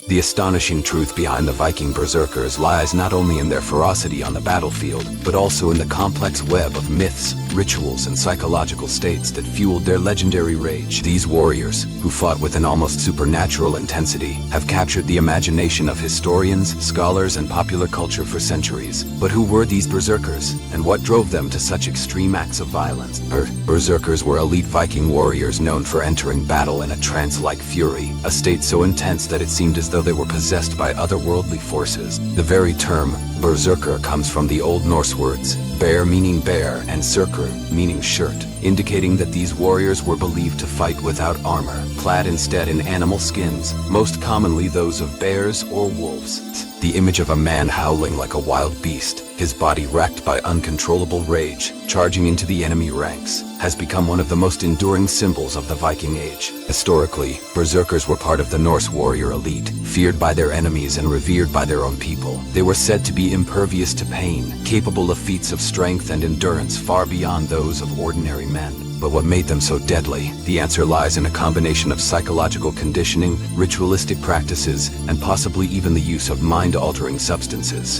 The astonishing truth behind the Viking Berserkers lies not only in their ferocity on the battlefield, but also in the complex web of myths, rituals, and psychological states that fueled their legendary rage. These warriors, who fought with an almost supernatural intensity, have captured the imagination of historians, scholars, and popular culture for centuries. But who were these berserkers, and what drove them to such extreme acts of violence? Berserkers were elite Viking warriors known for entering battle in a trance-like fury, a state so intense that it seemed as though they were possessed by otherworldly forces. The very term berserker comes from the Old Norse words bear meaning bear and surkur meaning shirt, indicating that these warriors were believed to fight without armor, clad instead in animal skins, most commonly those of bears or wolves. The image of a man howling like a wild beast, his body racked by uncontrollable rage, charging into the enemy ranks, has become one of the most enduring symbols of the Viking Age. Historically, berserkers were part of the Norse warrior elite, feared by their enemies and revered by their own people. They were said to be impervious to pain, capable of feats of strength and endurance far beyond those of ordinary men. But what made them so deadly? The answer lies in a combination of psychological conditioning, ritualistic practices, and possibly even the use of mind-altering substances.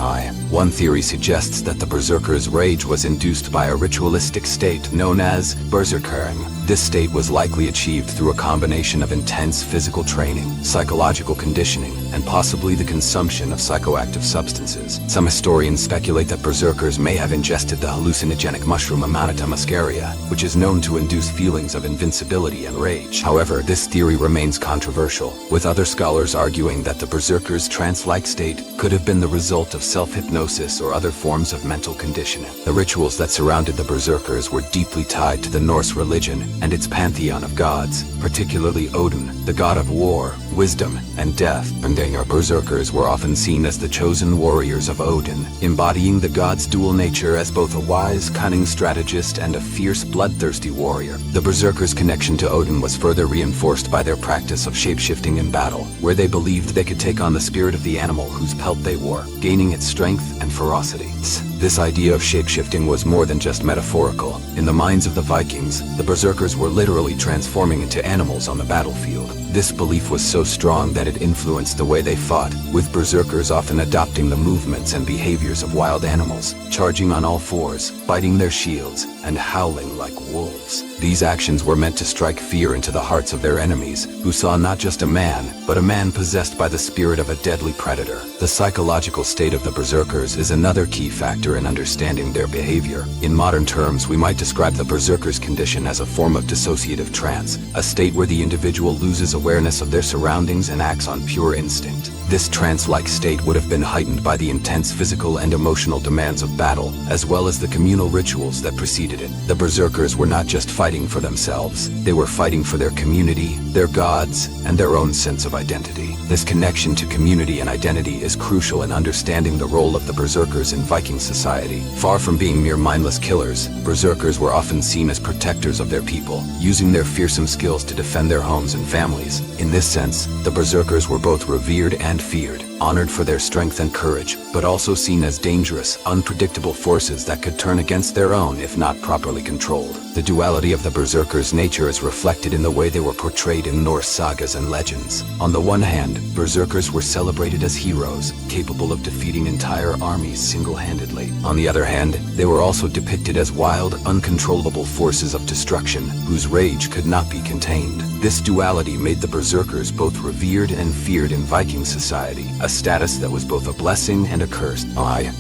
One theory suggests that the berserkers' rage was induced by a ritualistic state known as berserkering. This state was likely achieved through a combination of intense physical training, psychological conditioning, and possibly the consumption of psychoactive substances. Some historians speculate that berserkers may have ingested the hallucinogenic mushroom Amanita muscaria, which is known to induce feelings of invincibility and rage. However, this theory remains controversial, with other scholars arguing that the berserkers' trance-like state could have been the result of self-hypnosis or other forms of mental conditioning. The rituals that surrounded the berserkers were deeply tied to the Norse religion and its pantheon of gods, particularly Odin, the god of war, wisdom, and death. Berserkers were often seen as the chosen warriors of Odin, embodying the god's dual nature as both a wise, cunning strategist and a fierce, bloodthirsty warrior. The berserkers' connection to Odin was further reinforced by their practice of shapeshifting in battle, where they believed they could take on the spirit of the animal whose pelt they wore, gaining its strength and ferocity. This idea of shapeshifting was more than just metaphorical. In the minds of the Vikings, the berserkers were literally transforming into animals on the battlefield. This belief was so strong that it influenced the way they fought, with berserkers often adopting the movements and behaviors of wild animals, charging on all fours, biting their shields, and howling like wolves. These actions were meant to strike fear into the hearts of their enemies, who saw not just a man, but a man possessed by the spirit of a deadly predator. The psychological state of the berserkers is another key factor in understanding their behavior. In modern terms, we might describe the berserker's condition as a form of dissociative trance, a state where the individual loses awareness of their surroundings and acts on pure instinct. This trance-like state would have been heightened by the intense physical and emotional demands of battle, as well as the communal rituals that preceded it. The berserkers were not just fighting for themselves, they were fighting for their community, their gods, and their own sense of identity. This connection to community and identity is crucial in understanding the role of the berserkers in Viking society. Far from being mere mindless killers, berserkers were often seen as protectors of their people, using their fearsome skills to defend their homes and families. In this sense, the berserkers were both revered and feared, honored for their strength and courage, but also seen as dangerous, unpredictable forces that could turn against their own if not properly controlled. The duality of the berserkers' nature is reflected in the way they were portrayed in Norse sagas and legends. On the one hand, berserkers were celebrated as heroes, capable of defeating entire armies single-handedly. On the other hand, they were also depicted as wild, uncontrollable forces of destruction, whose rage could not be contained. This duality made the berserkers both revered and feared in Viking society, a status that was both a blessing and a curse.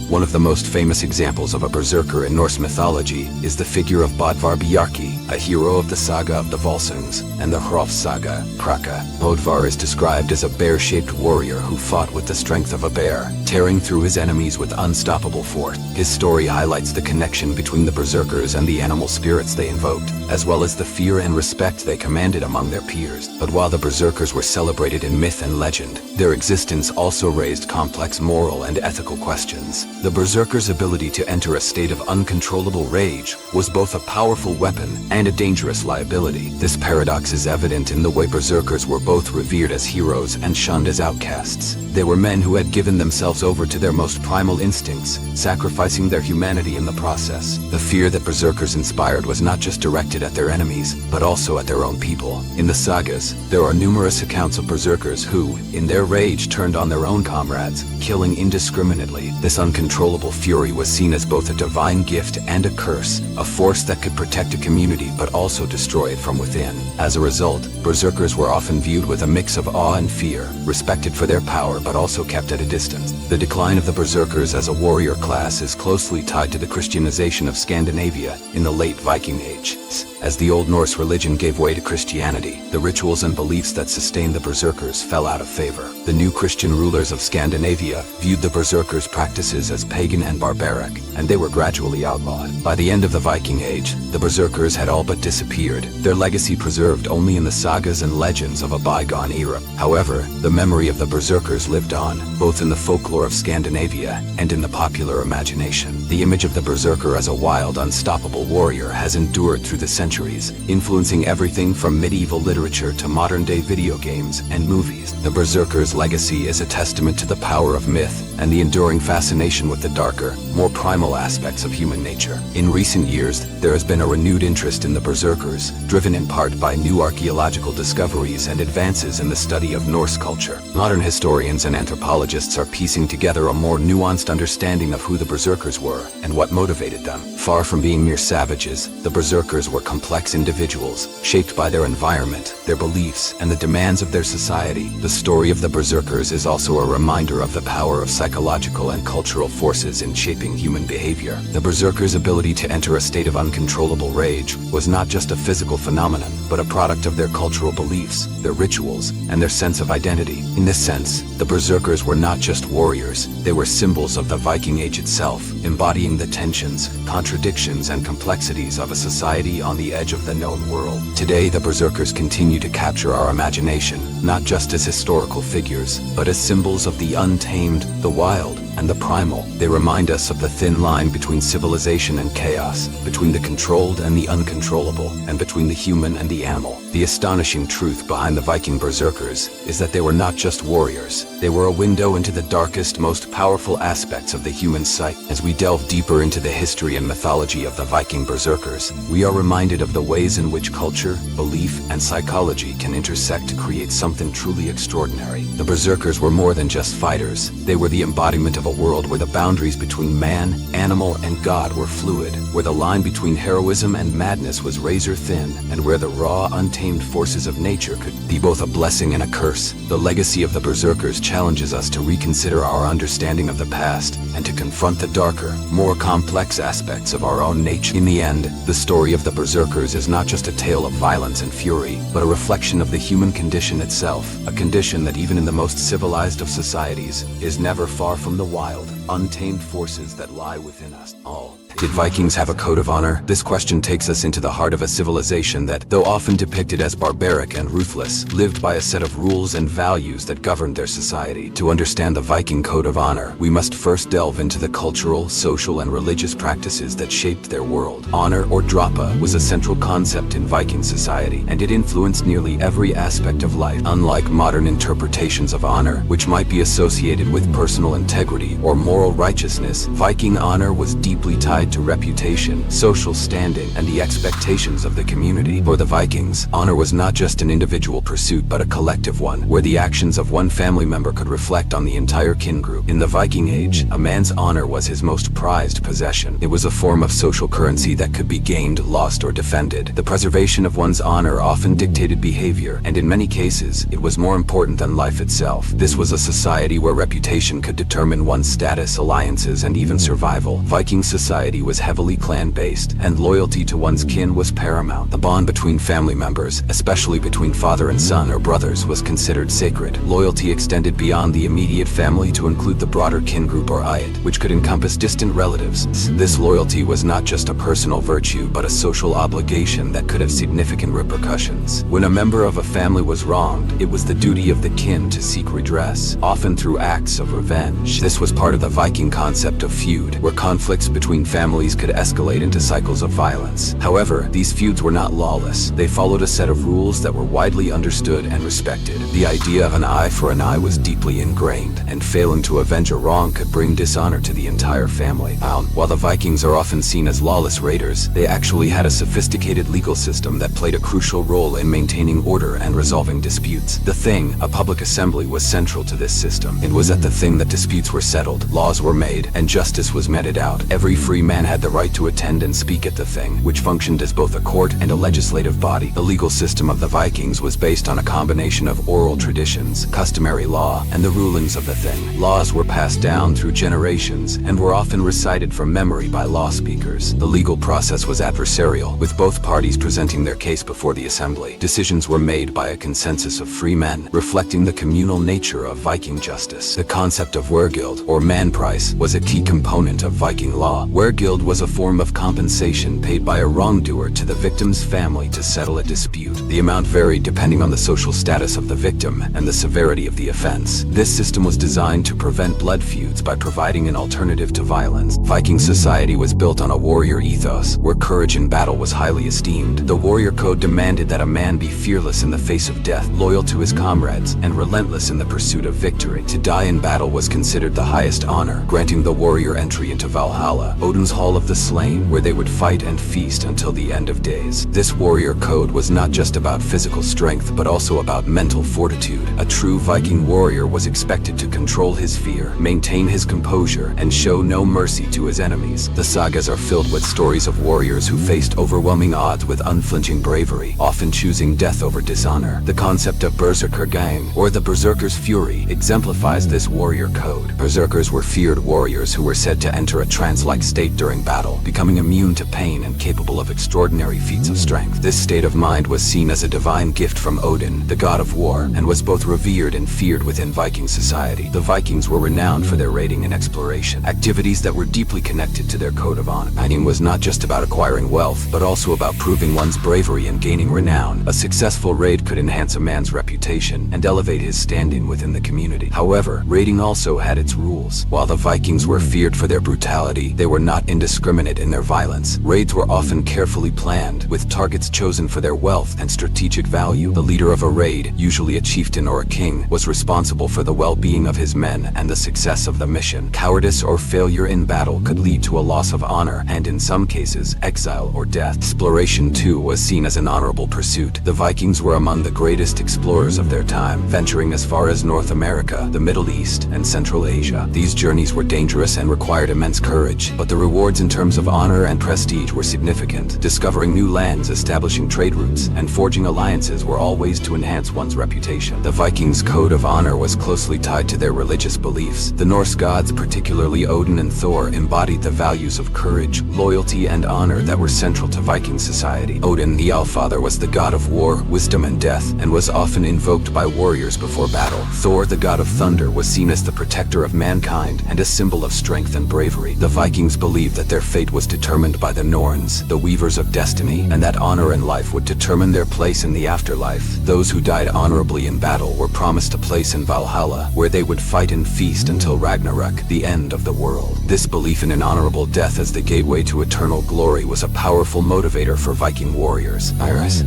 One of the most famous examples of a berserker in Norse mythology is the figure of Bodvar Bjarki, a hero of the saga of the Volsungs and the Hrolf saga, Kraka. Bodvar is described as a bear-shaped warrior who fought with the strength of a bear, tearing through his enemies with unstoppable force. His story highlights the connection between the berserkers and the animal spirits they invoked, as well as the fear and respect they commanded among their peers. But while the berserkers were celebrated in myth and legend, their existence also also raised complex moral and ethical questions. The Berserkers' ability to enter a state of uncontrollable rage was both a powerful weapon and a dangerous liability. This paradox is evident in the way Berserkers were both revered as heroes and shunned as outcasts. They were men who had given themselves over to their most primal instincts, sacrificing their humanity in the process. The fear that Berserkers inspired was not just directed at their enemies, but also at their own people. In the sagas, there are numerous accounts of Berserkers who, in their rage, turned on their own comrades, killing indiscriminately. This uncontrollable fury was seen as both a divine gift and a curse, a force that could protect a community but also destroy it from within. As a result, Berserkers were often viewed with a mix of awe and fear, respected for their power but also kept at a distance. The decline of the Berserkers as a warrior class is closely tied to the Christianization of Scandinavia in the late Viking Age. As the Old Norse religion gave way to Christianity, the rituals and beliefs that sustained the Berserkers fell out of favor. The new Christian rulers of Scandinavia viewed the Berserkers' practices as pagan and barbaric, and they were gradually outlawed. By the end of the Viking Age, the Berserkers had all but disappeared, their legacy preserved only in the sagas and legends of a bygone era. However, the memory of the Berserkers lived on, both in the folklore of Scandinavia and in the popular imagination. The image of the Berserker as a wild, unstoppable warrior has endured through the centuries, influencing everything from medieval literature to modern-day video games and movies. The Berserker's legacy is a testament to the power of myth and the enduring fascination with the darker, more primal aspects of human nature. In recent years, there has been a renewed interest in the Berserkers, driven in part by new archaeological discoveries and advances in the study of Norse culture. Modern historians and anthropologists are piecing together a more nuanced understanding of who the Berserkers were and what motivated them. Far from being mere savages, the Berserkers were complex individuals, shaped by their environment, their beliefs, and the demands of their society. The story of the Berserkers is also a reminder of the power of psychological and cultural forces in shaping human behavior. The Berserkers' ability to enter a state of uncontrollable rage was not just a physical phenomenon, but a product of their cultural beliefs, their rituals, and their sense of identity. In this sense, the Berserkers were not just warriors, they were symbols of the Viking Age itself, embodying the tensions, contradictions, and complexities of a society on the edge of the known world. Today, the Berserkers continue to capture our imagination, not just as historical figures, but as symbols of the untamed, the wild, and the primal. They remind us of the thin line between civilization and chaos, between the controlled and the uncontrollable, and between the human and the animal. The astonishing truth behind the Viking Berserkers is that they were not just warriors, they were a window into the darkest, most powerful aspects of the human psyche. As we delve deeper into the history and mythology of the Viking Berserkers, we are reminded of the ways in which culture, belief, and psychology can intersect to create something truly extraordinary. The Berserkers were more than just fighters, they were the embodiment of a world where the boundaries between man, animal, and God were fluid, where the line between heroism and madness was razor thin, and where the raw, untamed forces of nature could be both a blessing and a curse. The legacy of the Berserkers challenges us to reconsider our understanding of the past and to confront the darker, more complex aspects of our own nature. In the end, the story of the Berserkers is not just a tale of violence and fury, but a reflection of the human condition itself, a condition that even in the most civilized of societies is never far from the wild, untamed forces that lie within us all. Did Vikings have a code of honor? This question takes us into the heart of a civilization that, though often depicted as barbaric and ruthless, lived by a set of rules and values that governed their society. To understand the Viking code of honor, we must first delve into the cultural, social, and religious practices that shaped their world. Honor, or droppa, was a central concept in Viking society, and it influenced nearly every aspect of life. Unlike modern interpretations of honor, which might be associated with personal integrity or moral righteousness, Viking honor was deeply tied to reputation, social standing, and the expectations of the community. For the Vikings, honor was not just an individual pursuit but a collective one, where the actions of one family member could reflect on the entire kin group. In the Viking Age, a man's honor was his most prized possession. It was a form of social currency that could be gained, lost, or defended. The preservation of one's honor often dictated behavior, and in many cases, it was more important than life itself. This was a society where reputation could determine one's status justice, alliances, and even survival. Viking society was heavily clan-based, and loyalty to one's kin was paramount. The bond between family members, especially between father and son or brothers, was considered sacred. Loyalty extended beyond the immediate family to include the broader kin group or ayat, which could encompass distant relatives. This loyalty was not just a personal virtue, but a social obligation that could have significant repercussions. When a member of a family was wronged, it was the duty of the kin to seek redress, often through acts of revenge. This was part of the Viking concept of feud, where conflicts between families could escalate into cycles of violence. However, these feuds were not lawless. They followed a set of rules that were widely understood and respected. The idea of an eye for an eye was deeply ingrained, and failing to avenge a wrong could bring dishonor to the entire family. While the Vikings are often seen as lawless raiders, they actually had a sophisticated legal system that played a crucial role in maintaining order and resolving disputes. The Thing, a public assembly, was central to this system. It was at the Thing that disputes were settled, laws were made, and justice was meted out. Every free man had the right to attend and speak at the Thing, which functioned as both a court and a legislative body. The legal system of the Vikings was based on a combination of oral traditions, customary law, and the rulings of the Thing. Laws were passed down through generations and were often recited from memory by law speakers. The legal process was adversarial, with both parties presenting their case before the assembly. Decisions were made by a consensus of free men, reflecting the communal nature of Viking justice. The concept of weregild, or man price, was a key component of Viking law. Weregild was a form of compensation paid by a wrongdoer to the victim's family to settle a dispute. The amount varied depending on the social status of the victim and the severity of the offense. This system was designed to prevent blood feuds by providing an alternative to violence. Viking society was built on a warrior ethos, where courage in battle was highly esteemed. The warrior code demanded that a man be fearless in the face of death, loyal to his comrades, and relentless in the pursuit of victory. To die in battle was considered the highest honor, granting the warrior entry into Valhalla, Odin's Hall of the Slain, where they would fight and feast until the end of days. This warrior code was not just about physical strength, but also about mental fortitude. A true Viking warrior was expected to control his fear, maintain his composure, and show no mercy to his enemies. The sagas are filled with stories of warriors who faced overwhelming odds with unflinching bravery, often choosing death over dishonor. The concept of Berserker gang, or the Berserker's fury, exemplifies this warrior code. Berserkers were feared warriors who were said to enter a trance-like state during battle, becoming immune to pain and capable of extraordinary feats of strength. This state of mind was seen as a divine gift from Odin, the god of war, and was both revered and feared within Viking society. The Vikings were renowned for their raiding and exploration, activities that were deeply connected to their code of honor. Raiding was not just about acquiring wealth, but also about proving one's bravery and gaining renown. A successful raid could enhance a man's reputation and elevate his standing within the community. However, raiding also had its rules. While the Vikings were feared for their brutality, they were not indiscriminate in their violence. Raids were often carefully planned, with targets chosen for their wealth and strategic value. The leader of a raid, usually a chieftain or a king, was responsible for the well-being of his men and the success of the mission. Cowardice or failure in battle could lead to a loss of honor, and in some cases, exile or death. Exploration, too, was seen as an honorable pursuit. The Vikings were among the greatest explorers of their time, venturing as far as North America, the Middle East, and Central Asia. These journeys were dangerous and required immense courage, but the rewards in terms of honor and prestige were significant. Discovering new lands, establishing trade routes, and forging alliances were all ways to enhance one's reputation. The Vikings' code of honor was closely tied to their religious beliefs. The Norse gods, particularly Odin and Thor, embodied the values of courage, loyalty, and honor that were central to Viking society. Odin, the Allfather, was the god of war, wisdom, and death, and was often invoked by warriors before battle. Thor, the god of thunder, was seen as the protector of mankind and a symbol of strength and bravery. The Vikings believed that their fate was determined by the Norns, the weavers of destiny, and that honor and life would determine their place in the afterlife. Those who died honorably in battle were promised a place in Valhalla, where they would fight and feast until Ragnarok, the end of the world. This belief in an honorable death as the gateway to eternal glory was a powerful motivator for Viking warriors.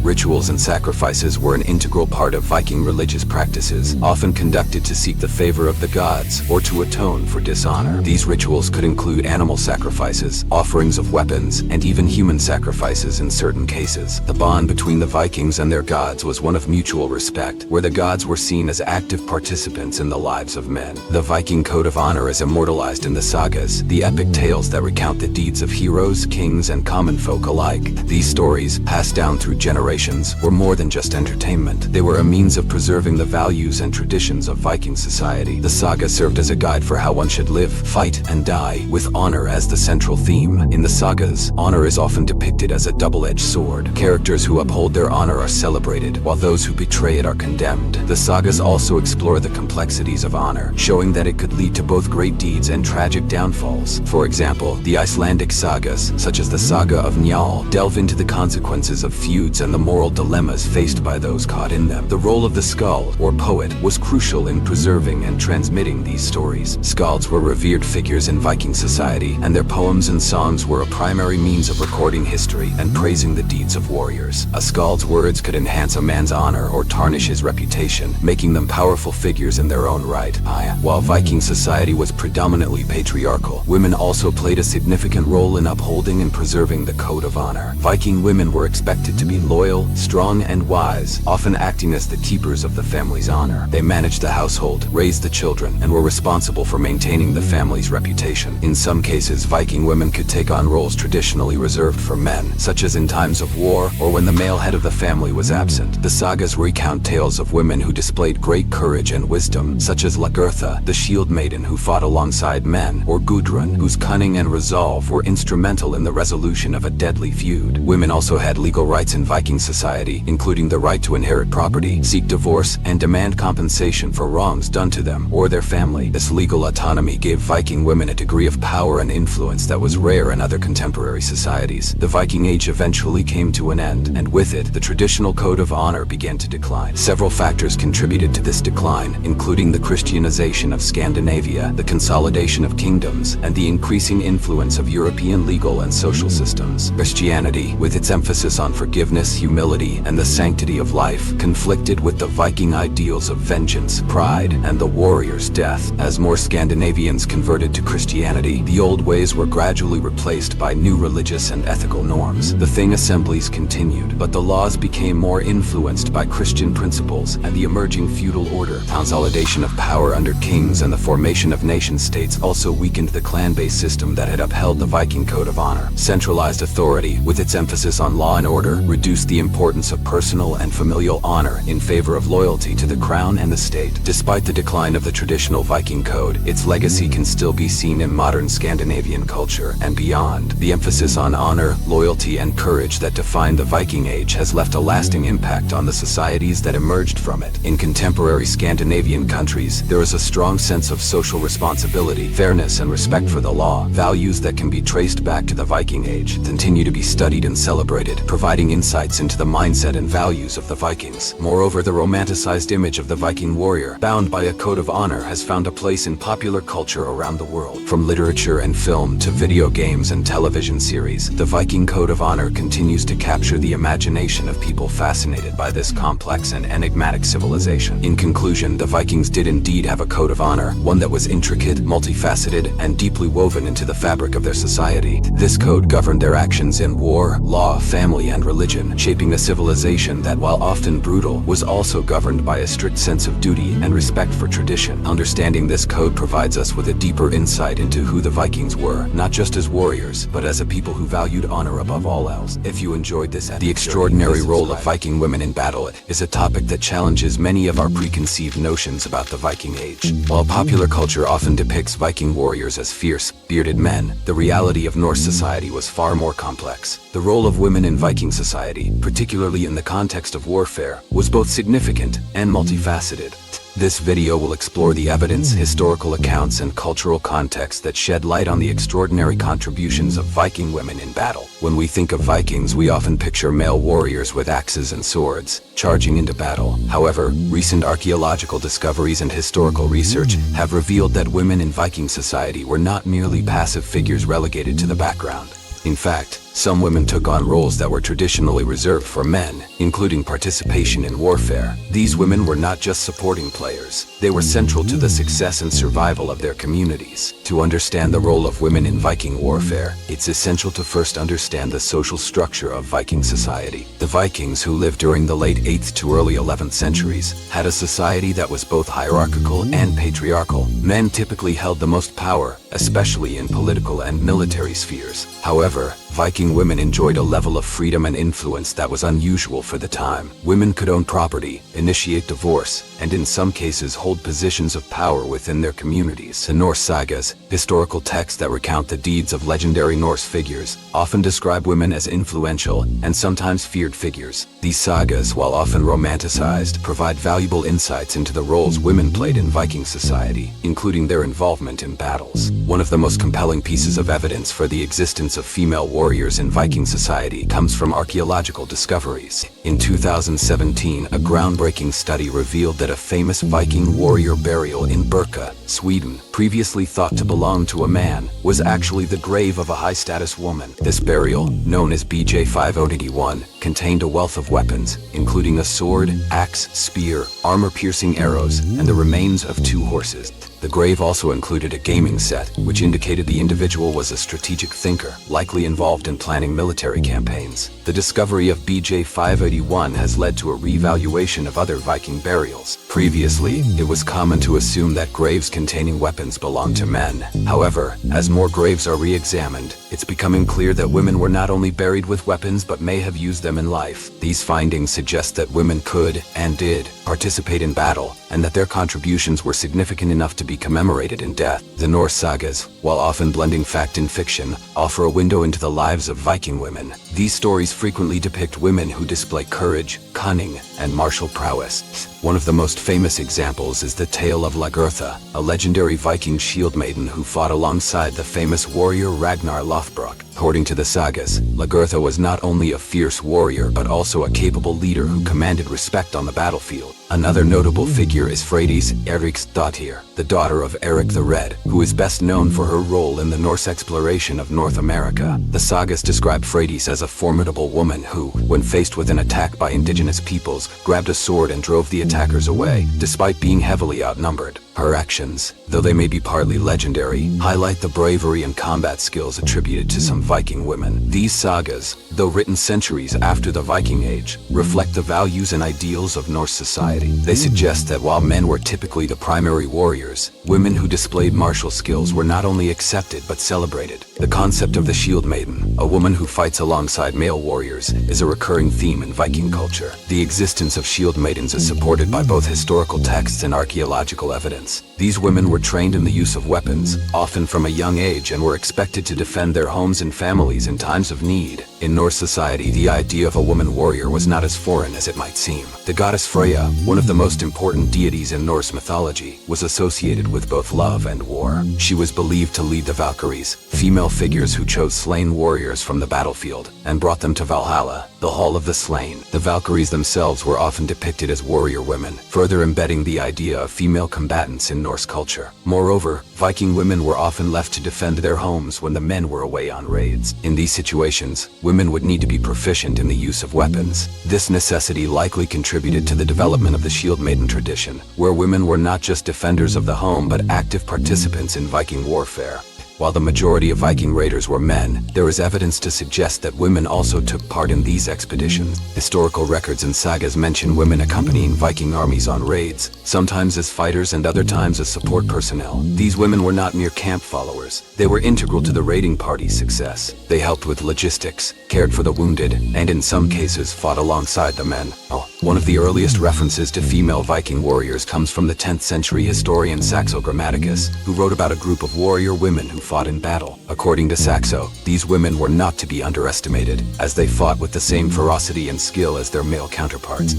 Rituals and sacrifices were an integral part of Viking religious practices, often conducted to seek the favor of the gods or to atone for dishonor. These rituals could include animal sacrifices, offerings of weapons, and even human sacrifices in certain cases. The bond between the Vikings and their gods was one of mutual respect, where the gods were seen as active participants in the lives of men. The Viking code of honor is immortalized in the sagas, the epic tales that recount the deeds of heroes, kings, and common folk alike. These stories, passed down through generations, were more than just entertainment. They were a means of preserving the values and traditions of Viking society. The saga served as a guide for how one one should live, fight, and die, with honor as the central theme. In the sagas, honor is often depicted as a double-edged sword. Characters who uphold their honor are celebrated, while those who betray it are condemned. The sagas also explore the complexities of honor, showing that it could lead to both great deeds and tragic downfalls. For example, the Icelandic sagas, such as the Saga of Njál, delve into the consequences of feuds and the moral dilemmas faced by those caught in them. The role of the skald, or poet, was crucial in preserving and transmitting these stories. Skalds were revered figures in Viking society, and their poems and songs were a primary means of recording history and praising the deeds of warriors. A skald's words could enhance a man's honor or tarnish his reputation, making them powerful figures in their own right. While Viking society was predominantly patriarchal, women also played a significant role in upholding and preserving the code of honor. Viking women were expected to be loyal, strong, and wise, often acting as the keepers of the family's honor. They managed the household, raised the children, and were responsible for maintaining the family's reputation. In some cases, Viking women could take on roles traditionally reserved for men, such as in times of war or when the male head of the family was absent. The sagas recount tales of women who displayed great courage and wisdom, such as Lagertha, the shield maiden who fought alongside men, or Gudrun, whose cunning and resolve were instrumental in the resolution of a deadly feud. Women also had legal rights in Viking society, including the right to inherit property, seek divorce, and demand compensation for wrongs done to them or their family. This legal autonomy gave Viking women a degree of power and influence that was rare in other contemporary societies. The Viking Age eventually came to an end, and with it, the traditional code of honor began to decline. Several factors contributed to this decline, including the Christianization of Scandinavia, the consolidation of kingdoms, and the increasing influence of European legal and social systems. Christianity, with its emphasis on forgiveness, humility, and the sanctity of life, conflicted with the Viking ideals of vengeance, pride, and the warrior's death. As more Scandinavians converted to Christianity, the old ways were gradually replaced by new religious and ethical norms. The Thing assemblies continued, but the laws became more influenced by Christian principles and the emerging feudal order. Consolidation of power under kings and the formation of nation-states also weakened the clan-based system that had upheld the Viking code of honor. Centralized authority, with its emphasis on law and order, reduced the importance of personal and familial honor in favor of loyalty to the crown and the state. Despite the decline of the traditional Viking code, its legacy can still be seen in modern Scandinavian culture and beyond. The emphasis on honor, loyalty, and courage that defined the Viking Age has left a lasting impact on the societies that emerged from it. In contemporary Scandinavian countries, there is a strong sense of social responsibility, fairness, and respect for the law. Values that can be traced back to the Viking Age continue to be studied and celebrated, providing insights into the mindset and values of the Vikings. Moreover, the romanticized image of the Viking warrior, bound by a code of honor, has found a place in popular culture around the world. From literature and film to video games and television series, the Viking code of honor continues to capture the imagination of people fascinated by this complex and enigmatic civilization. In conclusion, the Vikings did indeed have a code of honor, one that was intricate, multifaceted, and deeply woven into the fabric of their society. This code governed their actions in war, law, family, and religion, shaping a civilization that, while often brutal, was also governed by a strict sense of duty and respect for tradition. Understanding this code provides us with a deeper insight into who the Vikings were, not just as warriors, but as a people who valued honor above all else. If you enjoyed this episode, the extraordinary role of Viking women in battle is a topic that challenges many of our preconceived notions about the Viking Age. While popular culture often depicts Viking warriors as fierce, bearded men, the reality of Norse society was far more complex. The role of women in Viking society, particularly in the context of warfare, was both significant and multifaceted. This video will explore the evidence, historical accounts, and cultural context that shed light on the extraordinary contributions of Viking women in battle. When we think of Vikings, we often picture male warriors with axes and swords, charging into battle. However, recent archaeological discoveries and historical research have revealed that women in Viking society were not merely passive figures relegated to the background. In fact, some women took on roles that were traditionally reserved for men, including participation in warfare. These women were not just supporting players, they were central to the success and survival of their communities. To understand the role of women in Viking warfare, it's essential to first understand the social structure of Viking society. The Vikings, who lived during the late 8th to early 11th centuries, had a society that was both hierarchical and patriarchal. Men typically held the most power, especially in political and military spheres. However, Viking women enjoyed a level of freedom and influence that was unusual for the time. Women could own property, initiate divorce, and in some cases hold positions of power within their communities. The Norse sagas, historical texts that recount the deeds of legendary Norse figures, often describe women as influential and sometimes feared figures. These sagas, while often romanticized, provide valuable insights into the roles women played in Viking society, including their involvement in battles. One of the most compelling pieces of evidence for the existence of female warriors in Viking society comes from archaeological discoveries. In 2017, a groundbreaking study revealed that a famous Viking warrior burial in Birka, Sweden, previously thought to belong to a man, was actually the grave of a high-status woman. This burial, known as BJ 581, contained a wealth of weapons, including a sword, axe, spear, armor-piercing arrows, and the remains of 2 horses. The grave also included a gaming set, which indicated the individual was a strategic thinker, likely involved in planning military campaigns. The discovery of BJ 581 has led to a revaluation of other Viking burials. Previously, it was common to assume that graves containing weapons belonged to men. However, as more graves are re-examined, it's becoming clear that women were not only buried with weapons but may have used them in life. These findings suggest that women could, and did, participate in battle, and that their contributions were significant enough to be commemorated in death. The Norse sagas, while often blending fact and fiction, offer a window into the lives of Viking women. These stories frequently depict women who display courage, cunning, and martial prowess. One of the most famous examples is the tale of Lagertha, a legendary Viking shield maiden who fought alongside the famous warrior Ragnar Lothbrok. According to the sagas, Lagertha was not only a fierce warrior but also a capable leader who commanded respect on the battlefield. Another notable figure is Freydis Eriksdottir, the daughter of Eric the Red, who is best known for her role in the Norse exploration of North America. The sagas describe Freydis as a formidable woman who, when faced with an attack by indigenous peoples, grabbed a sword and drove the attackers away, despite being heavily outnumbered. Her actions, though they may be partly legendary, highlight the bravery and combat skills attributed to some Viking women. These sagas, though written centuries after the Viking Age, reflect the values and ideals of Norse society. They suggest that while men were typically the primary warriors, women who displayed martial skills were not only accepted but celebrated. The concept of the shield maiden, a woman who fights alongside male warriors, is a recurring theme in Viking culture. The existence of shield maidens is supported by both historical texts and archaeological evidence. These women were trained in the use of weapons, often from a young age, and were expected to defend their homes and families in times of need. In Norse society, the idea of a woman warrior was not as foreign as it might seem. The goddess Freya, one of the most important deities in Norse mythology, was associated with both love and war. She was believed to lead the Valkyries, female figures who chose slain warriors from the battlefield, and brought them to Valhalla, the Hall of the Slain. The Valkyries themselves were often depicted as warrior women, further embedding the idea of female combatants in Norse culture. Moreover, Viking women were often left to defend their homes when the men were away on raids. In these situations, women would need to be proficient in the use of weapons. This necessity likely contributed to the development of the shield maiden tradition, where women were not just defenders of the home but active participants in Viking warfare. While the majority of Viking raiders were men, there is evidence to suggest that women also took part in these expeditions. Historical records and sagas mention women accompanying Viking armies on raids, sometimes as fighters and other times as support personnel. These women were not mere camp followers. They were integral to the raiding party's success. They helped with logistics, cared for the wounded, and in some cases fought alongside the men. One of the earliest references to female Viking warriors comes from the 10th century historian Saxo Grammaticus, who wrote about a group of warrior women who fought in battle. According to Saxo, these women were not to be underestimated, as they fought with the same ferocity and skill as their male counterparts.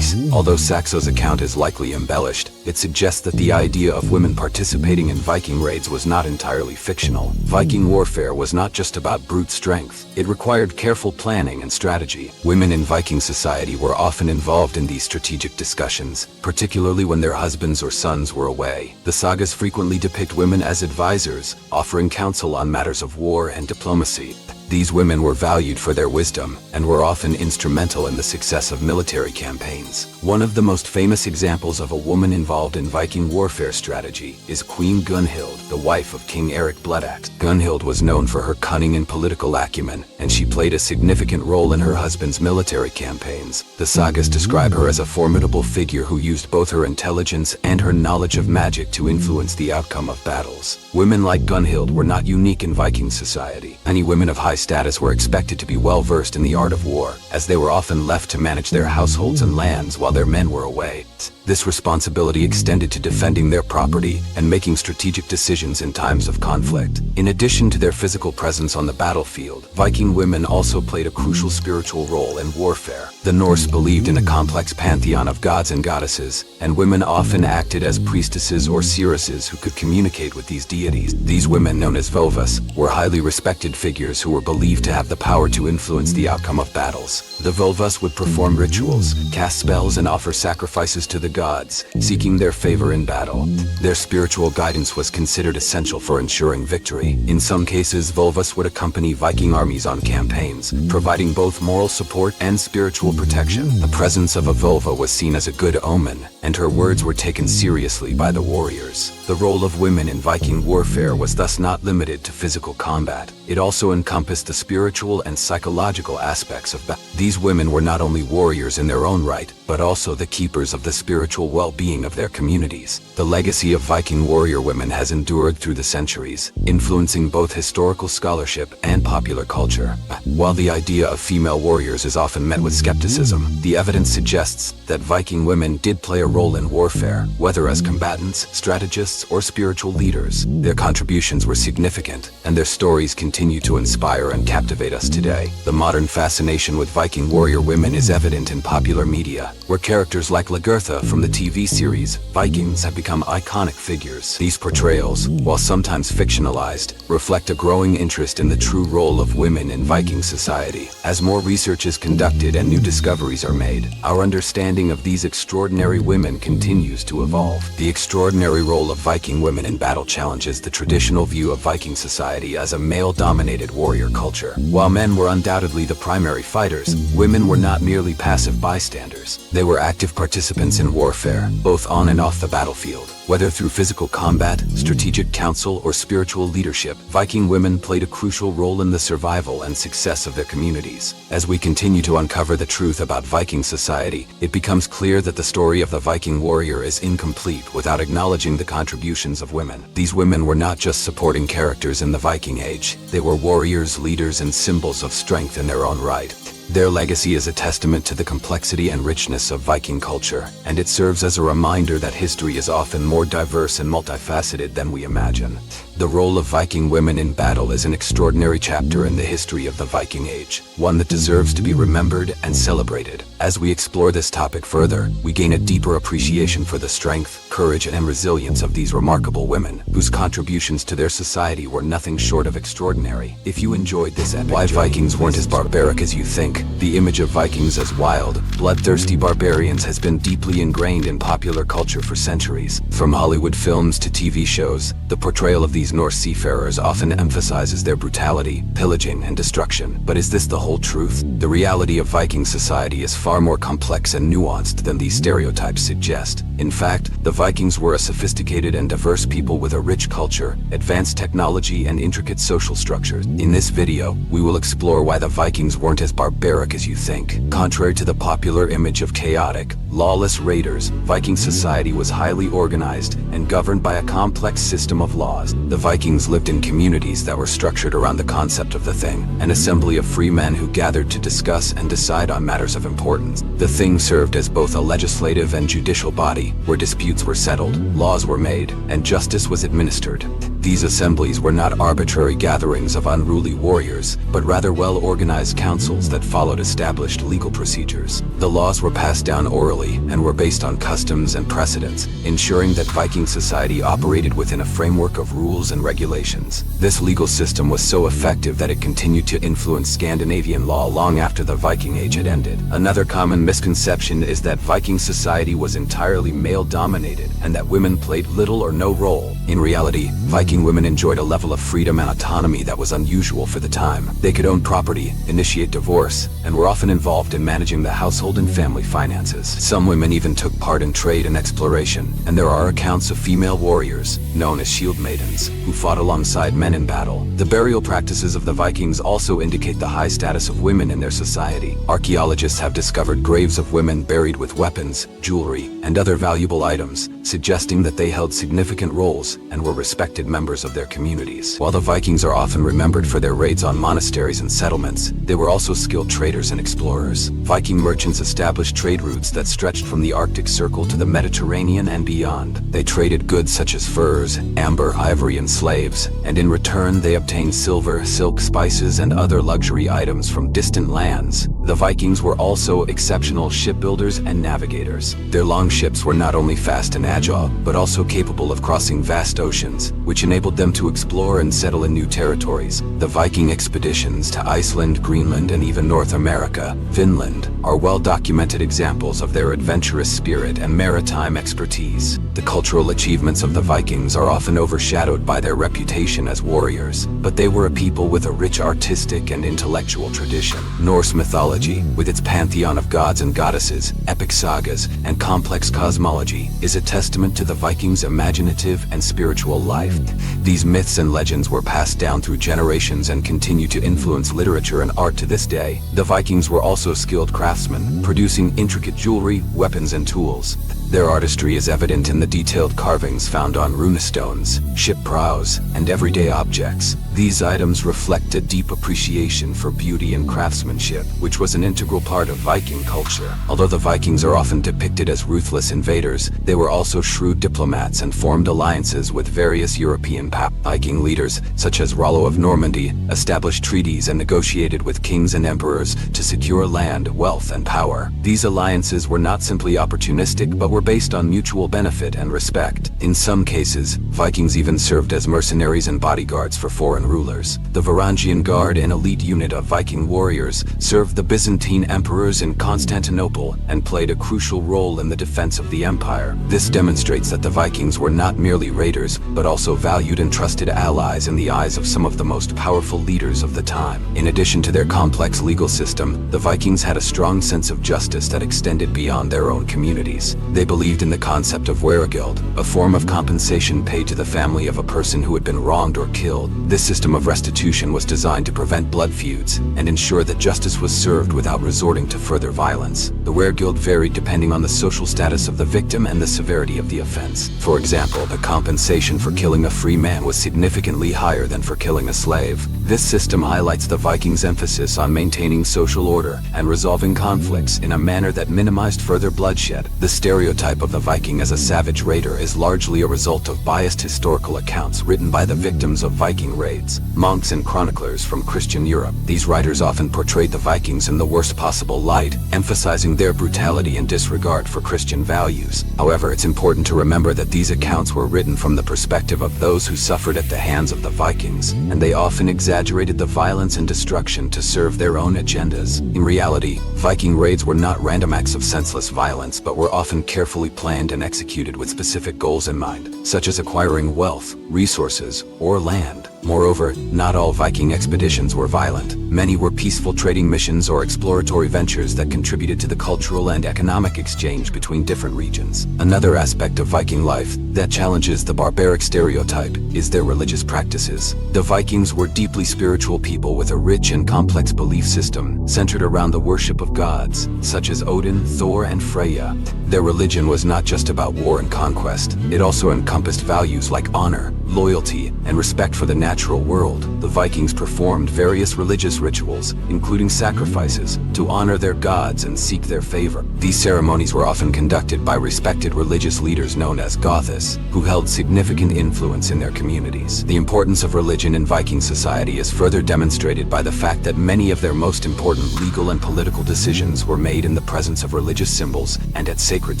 Although Saxo's account is likely embellished, it suggests that the idea of women participating in Viking raids was not entirely fictional. Viking warfare was not just about brute strength. It required careful planning and strategy. Women in Viking society were often involved in these strategic discussions, particularly when their husbands or sons were away. The sagas frequently depict women as advisors, offering counsel on matters of war and diplomacy. These women were valued for their wisdom and were often instrumental in the success of military campaigns. One of the most famous examples of a woman involved in Viking warfare strategy is Queen Gunhild, the wife of King Eric Bloodaxe. Gunhild was known for her cunning and political acumen, and she played a significant role in her husband's military campaigns. The sagas describe her as a formidable figure who used both her intelligence and her knowledge of magic to influence the outcome of battles. Women like Gunhild were not unique in Viking society. Many women of high status were expected to be well-versed in the art of war, as they were often left to manage their households and lands while their men were away. This responsibility extended to defending their property and making strategic decisions in times of conflict. In addition to their physical presence on the battlefield, Viking women also played a crucial spiritual role in warfare. The Norse believed in a complex pantheon of gods and goddesses, and women often acted as priestesses or seeresses who could communicate with these deities. These women, known as Völvas, were highly respected figures who were believed to have the power to influence the outcome of battles. The Völvas would perform rituals, cast spells, and offer sacrifices to the gods, seeking their favor in battle. Their spiritual guidance was considered essential for ensuring victory. In some cases, Völvas would accompany Viking armies on campaigns, providing both moral support and spiritual protection. The presence of a Völva was seen as a good omen, and her words were taken seriously by the warriors. The role of women in Viking warfare was thus not limited to physical combat. It also encompassed the spiritual and psychological aspects of battle. These women were not only warriors in their own right, but also the keepers of the spiritual well-being of their communities. The legacy of Viking warrior women has endured through the centuries, influencing both historical scholarship and popular culture. While the idea of female warriors is often met with skepticism, the evidence suggests that Viking women did play a role in warfare, whether as combatants, strategists, or spiritual leaders. Their contributions were significant, and their stories continue to inspire and captivate us today. The modern fascination with Viking warrior women is evident in popular media, where characters like Lagertha from the TV series Vikings have become iconic figures. These portrayals, while sometimes fictionalized, reflect a growing interest in the true role of women in Viking society. As more research is conducted and new discoveries are made, our understanding of these extraordinary women continues to evolve. The extraordinary role of Viking women in battle challenges the traditional view of Viking society as a male-dominated warrior culture. While men were undoubtedly the primary fighters, women were not merely passive bystanders. They were active participants in warfare, both on and off the battlefield. Whether through physical combat, strategic counsel, or spiritual leadership, Viking women played a crucial role in the survival and success of their communities. As we continue to uncover the truth about Viking society, it becomes clear that the story of the Viking warrior is incomplete without acknowledging the contributions of women. These women were not just supporting characters in the Viking Age, they were warriors, leaders, and symbols of strength in their own right. Their legacy is a testament to the complexity and richness of Viking culture, and it serves as a reminder that history is often more diverse and multifaceted than we imagine. The role of Viking women in battle is an extraordinary chapter in the history of the Viking Age, one that deserves to be remembered and celebrated. As we explore this topic further, we gain a deeper appreciation for the strength, courage, and resilience of these remarkable women, whose contributions to their society were nothing short of extraordinary. If you enjoyed this epic Why Vikings Weren't as Barbaric as You Think, the image of Vikings as wild, bloodthirsty barbarians has been deeply ingrained in popular culture for centuries. From Hollywood films to TV shows, the portrayal of these Norse seafarers often emphasizes their brutality, pillaging, and destruction. But is this the whole truth? The reality of Viking society is far more complex and nuanced than these stereotypes suggest. In fact, the Vikings were a sophisticated and diverse people with a rich culture, advanced technology, and intricate social structures. In this video, we will explore why the Vikings weren't as barbaric as you think. Contrary to the popular image of chaotic, lawless raiders, Viking society was highly organized and governed by a complex system of laws. The Vikings lived in communities that were structured around the concept of the Thing, an assembly of free men who gathered to discuss and decide on matters of importance. The Thing served as both a legislative and judicial body, where disputes were settled, laws were made, and justice was administered. These assemblies were not arbitrary gatherings of unruly warriors, but rather well-organized councils that followed established legal procedures. The laws were passed down orally and were based on customs and precedents, ensuring that Viking society operated within a framework of rules and regulations. This legal system was so effective that it continued to influence Scandinavian law long after the Viking Age had ended. Another common misconception is that Viking society was entirely male-dominated and that women played little or no role. In reality, Viking women enjoyed a level of freedom and autonomy that was unusual for the time. They could own property, initiate divorce, and were often involved in managing the household and family finances. Some women even took part in trade and exploration, and there are accounts of female warriors, known as shield maidens, who fought alongside men in battle. The burial practices of the Vikings also indicate the high status of women in their society. Archaeologists have discovered graves of women buried with weapons, jewelry, and other valuable items, suggesting that they held significant roles and were respected members of their communities. While the Vikings are often remembered for their raids on monasteries and settlements, they were also skilled traders and explorers. Viking merchants established trade routes that stretched from the Arctic Circle to the Mediterranean and beyond. They traded goods such as furs, amber, ivory, and slaves, and in return they obtained silver, silk, spices, and other luxury items from distant lands. The Vikings were also exceptional shipbuilders and navigators. Their longships were not only fast and agile, but also capable of crossing vast oceans, which enabled them to explore and settle in new territories. The Viking expeditions to Iceland, Greenland, and even North America, Finland, are well-documented examples of their adventurous spirit and maritime expertise. The cultural achievements of the Vikings are often overshadowed by their reputation as warriors, but they were a people with a rich artistic and intellectual tradition. Norse mythology, with its pantheon of gods and goddesses, epic sagas, and complex cosmology, is a testament to the Vikings' imaginative and spiritual life. These myths and legends were passed down through generations and continue to influence literature and art to this day. The Vikings were also skilled craftsmen, producing intricate jewelry, weapons, and tools. Their artistry is evident in the detailed carvings found on runestones, ship prows, and everyday objects. These items reflect a deep appreciation for beauty and craftsmanship, which was an integral part of Viking culture. Although the Vikings are often depicted as ruthless invaders, they were also shrewd diplomats and formed alliances with various European powers. Viking leaders, such as Rollo of Normandy, established treaties and negotiated with kings and emperors to secure land, wealth, and power. These alliances were not simply opportunistic, but were based on mutual benefit and respect. In some cases, Vikings even served as mercenaries and bodyguards for foreign rulers. The Varangian Guard, an elite unit of Viking warriors, served the Byzantine emperors in Constantinople and played a crucial role in the defense of the empire. This demonstrates that the Vikings were not merely raiders, but also valued and trusted allies in the eyes of some of the most powerful leaders of the time. In addition to their complex legal system, the Vikings had a strong sense of justice that extended beyond their own communities. They believed in the concept of wergild, a form of compensation paid to the family of a person who had been wronged or killed. This system of restitution was designed to prevent blood feuds and ensure that justice was served without resorting to further violence. The wergild varied depending on the social status of the victim and the severity of the offense. For example, the compensation for killing a free man was significantly higher than for killing a slave. This system highlights the Vikings' emphasis on maintaining social order and resolving conflicts in a manner that minimized further bloodshed. The stereotype of the Viking as a savage raider is largely a result of biased historical accounts written by the victims of Viking raids, monks and chroniclers from Christian Europe. These writers often portrayed the Vikings in the worst possible light, emphasizing their brutality and disregard for Christian values. However, it's important to remember that these accounts were written from the perspective of those who suffered at the hands of the Vikings, and they often exaggerated the violence and destruction to serve their own agendas. In reality, Viking raids were not random acts of senseless violence, but were often carefully planned and executed with specific goals in mind, such as acquiring wealth, resources, or land. Moreover, not all Viking expeditions were violent. Many were peaceful trading missions or exploratory ventures that contributed to the cultural and economic exchange between different regions. Another aspect of Viking life that challenges the barbaric stereotype is their religious practices. The Vikings were deeply spiritual people with a rich and complex belief system centered around the worship of gods, such as Odin, Thor, and Freya. Their religion was not just about war and conquest. It also encompassed values like honor, loyalty, and respect for the natural world. The Vikings performed various religious rituals, including sacrifices, to honor their gods and seek their favor. These ceremonies were often conducted by respected religious leaders known as Goths, who held significant influence in their communities. The importance of religion in Viking society is further demonstrated by the fact that many of their most important legal and political decisions were made in the presence of religious symbols and at sacred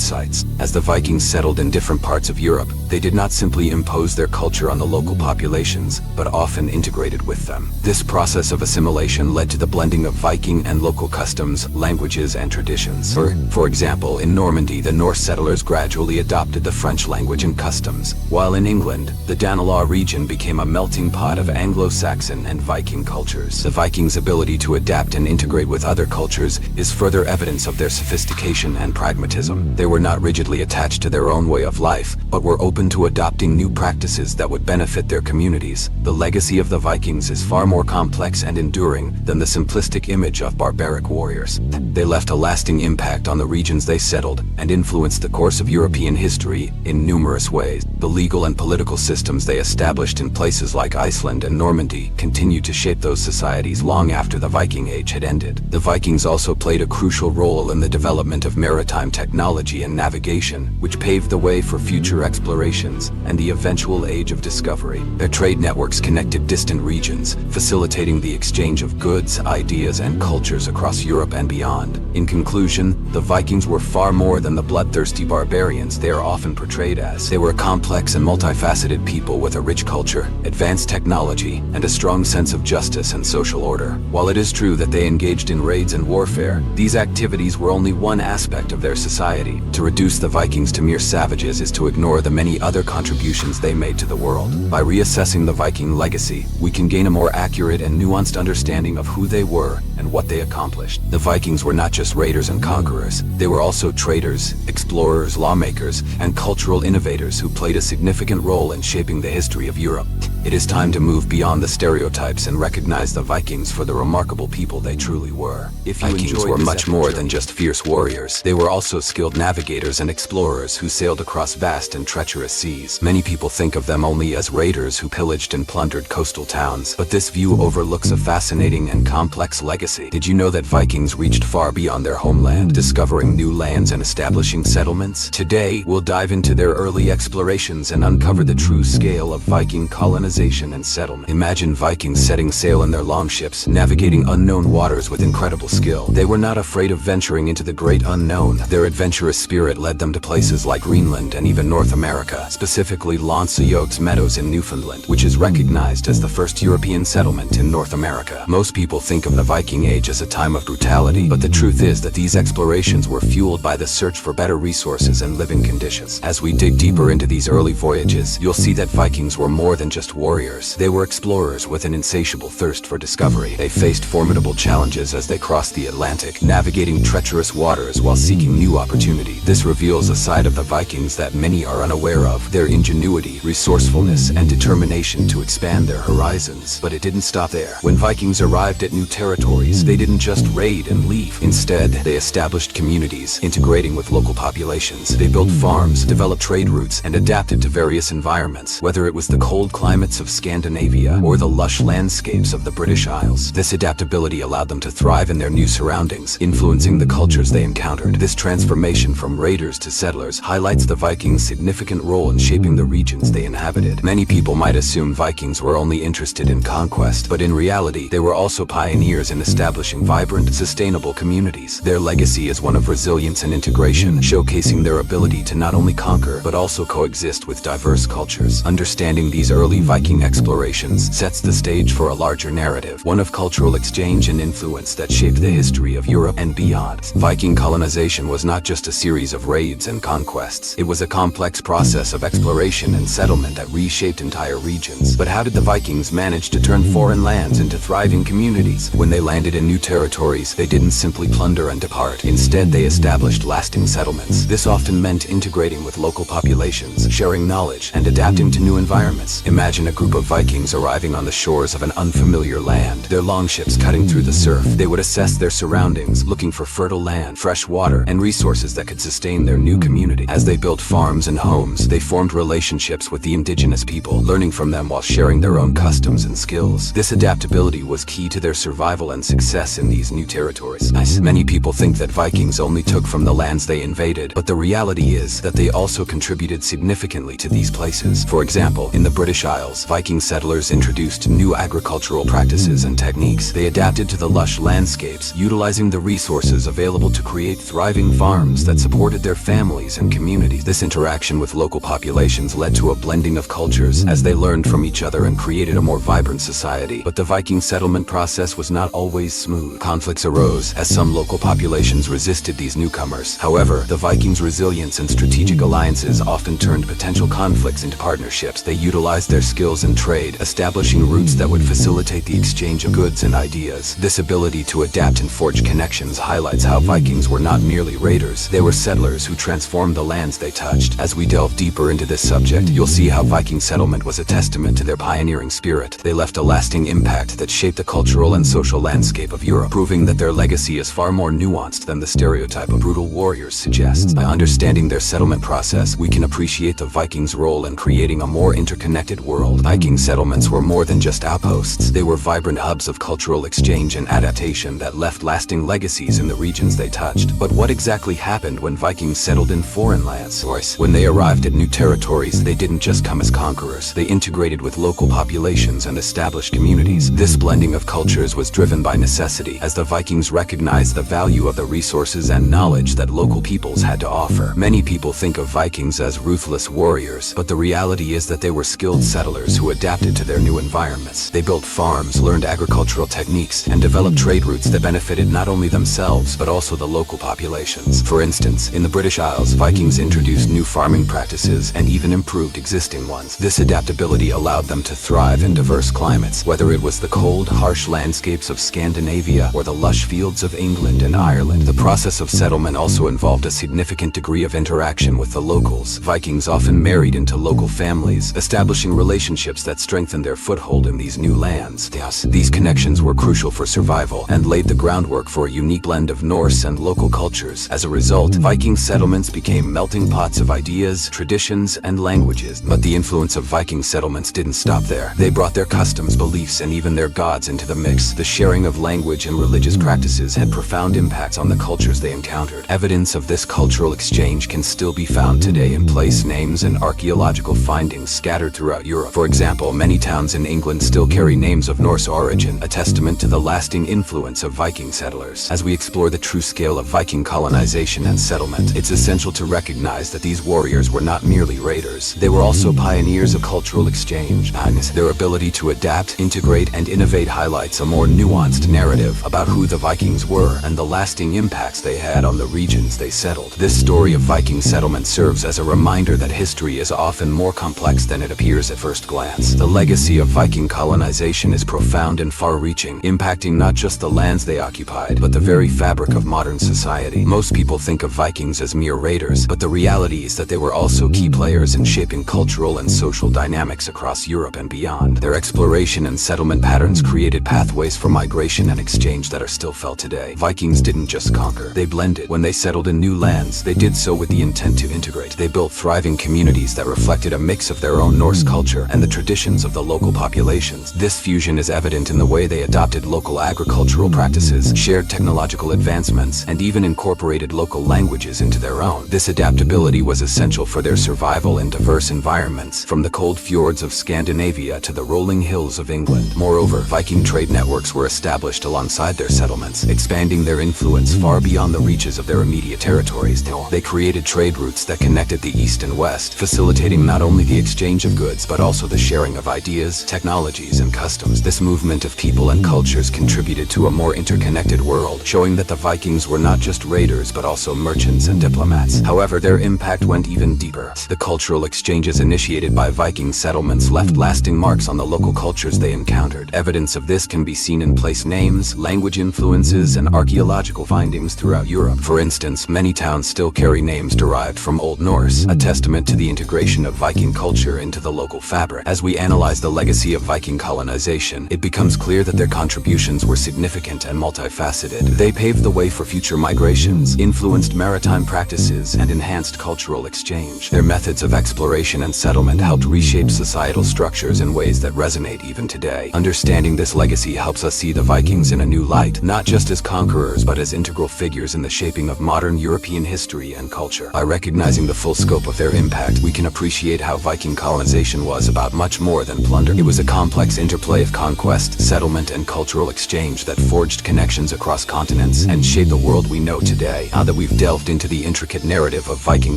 sites. As the Vikings settled in different parts of Europe, they did not simply impose their culture on the local populations, but often integrated with them. This process of assimilation led to the blending of Viking and local customs, languages, and traditions. For example, in Normandy, the Norse settlers gradually adopted the French language and customs, while in England, the Danelaw region became a melting pot of Anglo-Saxon and Viking cultures. The Vikings' ability to adapt and integrate with other cultures is further evidence of their sophistication and pragmatism. They were not rigidly attached to their own way of life, but were open to adopting new practices that that would benefit their communities. The legacy of the Vikings is far more complex and enduring than the simplistic image of barbaric warriors. They left a lasting impact on the regions they settled and influenced the course of European history in numerous ways. The legal and political systems they established in places like Iceland and Normandy continued to shape those societies long after the Viking Age had ended. The Vikings also played a crucial role in the development of maritime technology and navigation, which paved the way for future explorations and the eventual Age of Discovery. Their trade networks connected distant regions, facilitating the exchange of goods, ideas, and cultures across Europe and beyond. In conclusion, the Vikings were far more than the bloodthirsty barbarians they are often portrayed as. They were a complex and multifaceted people with a rich culture, advanced technology, and a strong sense of justice and social order. While it is true that they engaged in raids and warfare, these activities were only one aspect of their society. To reduce the Vikings to mere savages is to ignore the many other contributions they made to the world. By reassessing the Viking legacy, we can gain a more accurate and nuanced understanding of who they were and what they accomplished. The Vikings were not just raiders and conquerors. They were also traders, explorers, lawmakers, and cultural innovators who played a significant role in shaping the history of Europe. It is time to move beyond the stereotypes and recognize the Vikings for the remarkable people they truly were. Vikings were much more than just fierce warriors. They were also skilled navigators and explorers who sailed across vast and treacherous seas. Many people think of them only as raiders who pillaged and plundered coastal towns, but this view overlooks a fascinating and complex legacy. Did you know that Vikings reached far beyond their homeland, discovering new lands and establishing settlements? Today, we'll dive into their early explorations and uncover the true scale of Viking colonization and settlement. Imagine Vikings setting sail in their longships, navigating unknown waters with incredible skill. They were not afraid of venturing into the great unknown. Their adventurous spirit led them to places like Greenland and even North America, specifically Lanceyogs Meadows in Newfoundland, which is recognized as the first European settlement in North America. Most people think of the Viking Age as a time of brutality, but the truth is that these explorations were fueled by the search for better resources and living conditions. As we dig deeper into these early voyages, you'll see that Vikings were more than just warriors. They were explorers with an insatiable thirst for discovery. They faced formidable challenges as they crossed the Atlantic, navigating treacherous waters while seeking new opportunity. This reveals a side of the Vikings that many are unaware of: their ingenuity, resourcefulness, and determination to expand their horizons. But it didn't stop there. When Vikings arrived at new territories, they didn't just raid and leave. Instead, they established communities, integrating with local populations. They built farms, developed trade routes, and adapted to various environments, whether it was the cold climates of Scandinavia or the lush landscapes of the British Isles. This adaptability allowed them to thrive in their new surroundings, influencing the cultures they encountered. This transformation from raiders to settlers highlights the Vikings' significant role in shaping the regions they inhabited. Many people might assume Vikings were only interested in conquest, but in reality, they were also pioneers in establishing vibrant, sustainable communities. Their legacy is one of resilience and integration, showcasing their ability to not only conquer, but also coexist with diverse cultures. Understanding these early Viking explorations sets the stage for a larger narrative, one of cultural exchange and influence that shaped the history of Europe and beyond. Viking colonization was not just a series of raids and conquests. It was a complex process of exploration and settlement that reshaped entire regions. But how did the Vikings manage to turn foreign lands into thriving communities? When they landed in new territories, they didn't simply plunder and depart. Instead, they established lasting settlements. This often meant integrating with local populations, sharing knowledge, and adapting to new environments. Imagine a group of Vikings arriving on the shores of an unfamiliar land, their longships cutting through the surf. They would assess their surroundings, looking for fertile land, fresh water, and resources that could sustain their new community. As they built farms and homes, they formed relationships with the indigenous people, learning from them while sharing their own customs and skills. This adaptability was key to their survival and success in these new territories. Many people think that Vikings only took from the lands they invaded, but the reality is that they also contributed significantly to these places. For example, in the British Isles, Viking settlers introduced new agricultural practices and techniques. They adapted to the lush landscapes, utilizing the resources available to create thriving farms that supported their families and communities. This interaction with local populations led to a blending of cultures as they learned from each other and created a more vibrant society. But the Viking settlement process was not always smooth. Conflicts arose as some local populations resisted these newcomers. However, the Vikings' resilience and strategic alliances often turned potential conflicts into partnerships. They utilized their skills skills and trade, establishing routes that would facilitate the exchange of goods and ideas. This ability to adapt and forge connections highlights how Vikings were not merely raiders, they were settlers who transformed the lands they touched. As we delve deeper into this subject, you'll see how Viking settlement was a testament to their pioneering spirit. They left a lasting impact that shaped the cultural and social landscape of Europe, proving that their legacy is far more nuanced than the stereotype of brutal warriors suggests. By understanding their settlement process, we can appreciate the Vikings' role in creating a more interconnected world. Viking settlements were more than just outposts. They were vibrant hubs of cultural exchange and adaptation that left lasting legacies in the regions they touched. But what exactly happened when Vikings settled in foreign lands? When they arrived at new territories, they didn't just come as conquerors. They integrated with local populations and established communities. This blending of cultures was driven by necessity, as the Vikings recognized the value of the resources and knowledge that local peoples had to offer. Many people think of Vikings as ruthless warriors, but the reality is that they were skilled settlers who adapted to their new environments. They built farms, learned agricultural techniques, and developed trade routes that benefited not only themselves, but also the local populations. For instance, in the British Isles, Vikings introduced new farming practices and even improved existing ones. This adaptability allowed them to thrive in diverse climates, whether it was the cold, harsh landscapes of Scandinavia or the lush fields of England and Ireland. The process of settlement also involved a significant degree of interaction with the locals. Vikings often married into local families, establishing relationships that strengthened their foothold in these new lands. These connections were crucial for survival and laid the groundwork for a unique blend of Norse and local cultures. As a result, Viking settlements became melting pots of ideas, traditions, and languages. But the influence of Viking settlements didn't stop there. They brought their customs, beliefs, and even their gods into the mix. The sharing of language and religious practices had profound impacts on the cultures they encountered. Evidence of this cultural exchange can still be found today in place names and archaeological findings scattered throughout Europe. For example, many towns in England still carry names of Norse origin, a testament to the lasting influence of Viking settlers. As we explore the true scale of Viking colonization and settlement, it's essential to recognize that these warriors were not merely raiders. They were also pioneers of cultural exchange. Their ability to adapt, integrate, and innovate highlights a more nuanced narrative about who the Vikings were and the lasting impacts they had on the regions they settled. This story of Viking settlement serves as a reminder that history is often more complex than it appears at first glance. The legacy of Viking colonization is profound and far-reaching, impacting not just the lands they occupied, but the very fabric of modern society. Most people think of Vikings as mere raiders, but the reality is that they were also key players in shaping cultural and social dynamics across Europe and beyond. Their exploration and settlement patterns created pathways for migration and exchange that are still felt today. Vikings didn't just conquer, they blended. When they settled in new lands, they did so with the intent to integrate. They built thriving communities that reflected a mix of their own Norse culture and the traditions of the local populations. This fusion is evident in the way they adopted local agricultural practices, shared technological advancements, and even incorporated local languages into their own. This adaptability was essential for their survival in diverse environments, from the cold fjords of Scandinavia to the rolling hills of England. Moreover, Viking trade networks were established alongside their settlements, expanding their influence far beyond the reaches of their immediate territories. They created trade routes that connected the East and West, facilitating not only the exchange of goods but also the sharing of ideas, technologies, and customs. This movement of people and cultures contributed to a more interconnected world, showing that the Vikings were not just raiders but also merchants and diplomats. However, their impact went even deeper. The cultural exchanges initiated by Viking settlements left lasting marks on the local cultures they encountered. Evidence of this can be seen in place names, language influences, and archaeological findings throughout Europe. For instance, many towns still carry names derived from Old Norse, a testament to the integration of Viking culture into the local fabric. As we analyze the legacy of Viking colonization, it becomes clear that their contributions were significant and multifaceted. They paved the way for future migrations, influenced maritime practices, and enhanced cultural exchange. Their methods of exploration and settlement helped reshape societal structures in ways that resonate even today. Understanding this legacy helps us see the Vikings in a new light, not just as conquerors but as integral figures in the shaping of modern European history and culture. By recognizing the full scope of their impact, we can appreciate how Viking colonization was about much more than plunder. It was a complex interplay of conquest, settlement, and cultural exchange that forged connections across continents and shaped the world we know today. Now that we've delved into the intricate narrative of Viking